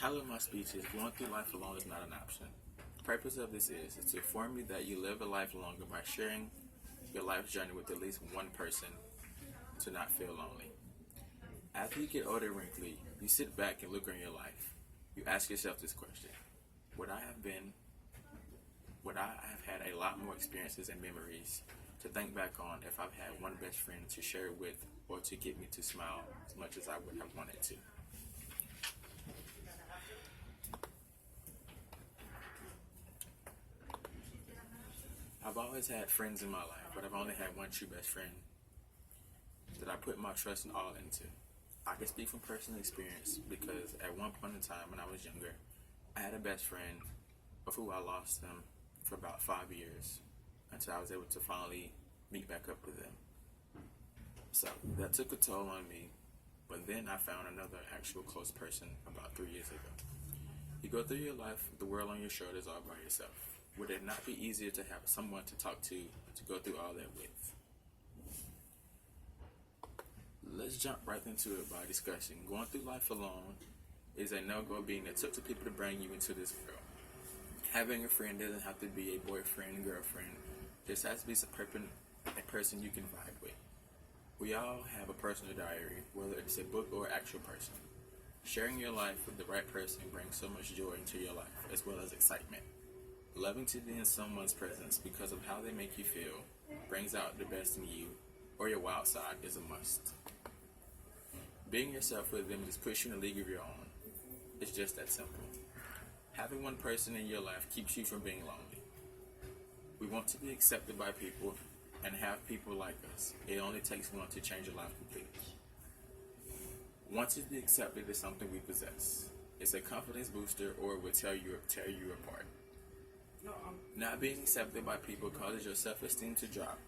Title of my speech is Going Through Life Alone is Not an Option. The purpose of this is to inform you that you live a life longer by sharing your life journey with at least one person to not feel lonely. After you get older and wrinkly, you sit back and look on your life. You ask yourself this question: Would I have had a lot more experiences and memories to think back on if I've had one best friend to share it with or to get me to smile as much as I would have wanted to? I've always had friends in my life, but I've only had one true best friend that I put my trust and all into. I can speak from personal experience because at one point in time when I was younger, I had a best friend of who I lost them for about 5 years until I was able to finally meet back up with them. So that took a toll on me, but then I found another actual close person about 3 years ago. You go through your life with the world on your shoulders all by yourself. Would it not be easier to have someone to talk to go through all that with? Let's jump right into it by discussing going through life alone is a no-go being that took to people to bring you into this world. Having a friend doesn't have to be a boyfriend, girlfriend. Just has to be a person you can vibe with. We all have a personal diary, whether it's a book or an actual person. Sharing your life with the right person brings so much joy into your life, as well as excitement. Loving to be in someone's presence because of how they make you feel brings out the best in you, or your wild side is a must. Being yourself with them just puts you in a league of your own. It's just that simple. Having one person in your life keeps you from being lonely. We want to be accepted by people and have people like us. It only takes one to change your life completely. Wanting to be accepted is something we possess. It's a confidence booster, or it will tear you apart. Not being accepted by people causes your self-esteem to drop,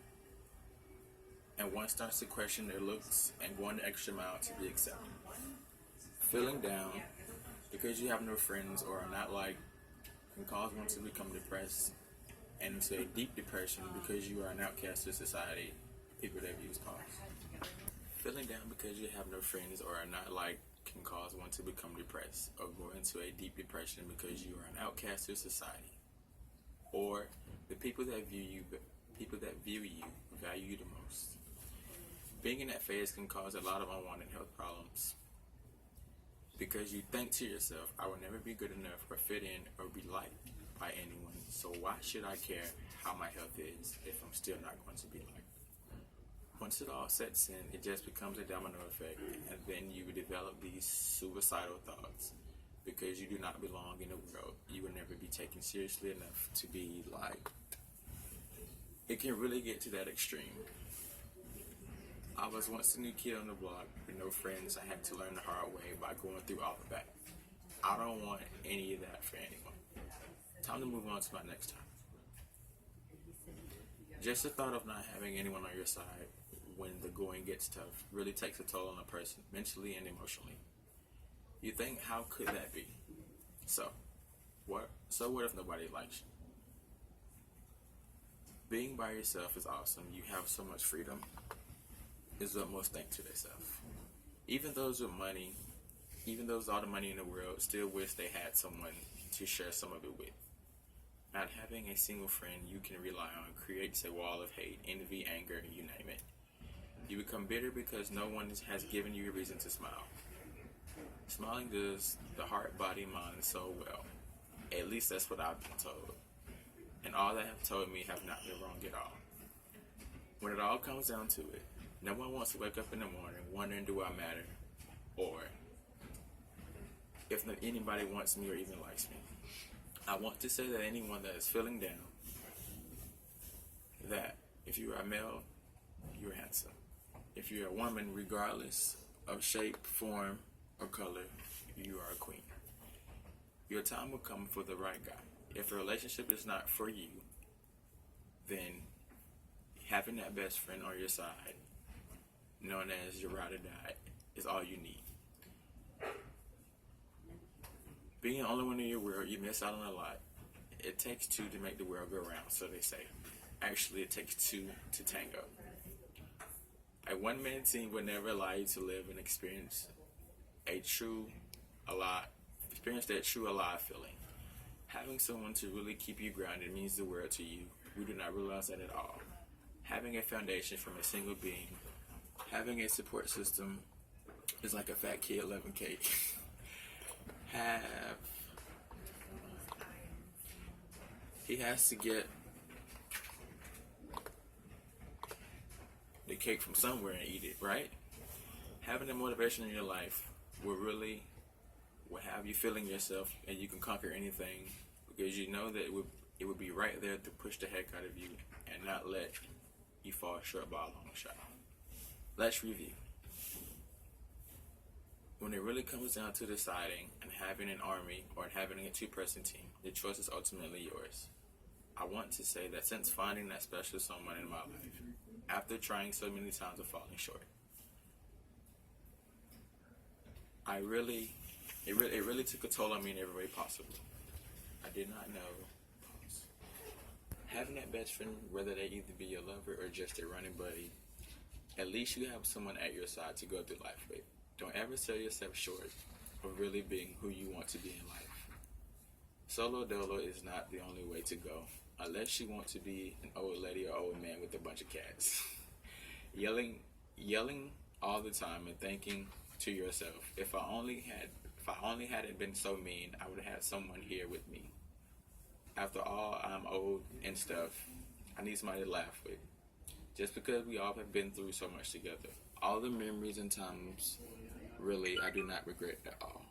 and one starts to question their looks and going the extra mile to be accepted. Feeling down because you have no friends or are not liked can cause one to become depressed and into a deep depression because you are an outcast to society, people that views pause. Feeling down because you have no friends or are not liked can cause one to become depressed or go into a deep depression because you are an outcast to society. Or the people that view you value you the most. Being in that phase can cause a lot of unwanted health problems because you think to yourself, I will never be good enough or fit in or be liked by anyone, so why should I care how my health is if I'm still not going to be liked? Once it all sets in, it just becomes a domino effect, and then you develop these suicidal thoughts because you do not belong in the world. You will never be taken seriously enough to be liked. It can really get to that extreme. I was once a new kid on the block with no friends. I had to learn the hard way by going through all of that. I don't want any of that for anyone. Time to move on to my next topic. Just the thought of not having anyone on your side when the going gets tough really takes a toll on a person, mentally and emotionally. You think, how could that be? So what if nobody likes you? Being by yourself is awesome. You have so much freedom, is what most think to themselves. Even those with all the money in the world, still wish they had someone to share some of it with. Not having a single friend you can rely on creates a wall of hate, envy, anger, you name it. You become bitter because no one has given you a reason to smile. Smiling does the heart, body, mind so well. At least that's what I've been told. And all that have told me have not been wrong at all. When it all comes down to it, no one wants to wake up in the morning wondering, do I matter? Or if anybody wants me or even likes me. I want to say that anyone that is feeling down, that if you are a male, you're handsome. If you're a woman, regardless of shape, form, or color, you are a queen. Your time will come for the right guy. If a relationship is not for you, then having that best friend on your side, known as your ride or die, is all you need. Being the only one in your world, you miss out on a lot. It takes two to make the world go round, so they say. Actually, it takes two to tango. A one-man team would never allow you to live and experience a true, a lot, experience that true alive feeling. Having someone to really keep you grounded means the world to you. We do not realize that at all. Having a foundation from a single being, having a support system is like a fat kid loving cake. He has to get the cake from somewhere and eat it, right? Having the motivation in your life will have you feeling yourself, and you can conquer anything because you know that it would be right there to push the heck out of you and not let you fall short by a long shot. Let's review. When it really comes down to deciding and having an army or having a two-person team, the choice is ultimately yours. I want to say that since finding that special someone in my life, after trying so many times of falling short, it really took a toll on me in every way possible. I did not know. Having that best friend, whether they either be your lover or just a running buddy, at least you have someone at your side to go through life with. Don't ever sell yourself short of really being who you want to be in life. Solo dolo is not the only way to go, unless you want to be an old lady or old man with a bunch of cats. Yelling all the time and thinking to yourself, if I only hadn't been so mean, I would have had someone here with me. After all, I'm old and stuff. I need somebody to laugh with. Just because we all have been through so much together. All the memories and times, really, I do not regret at all.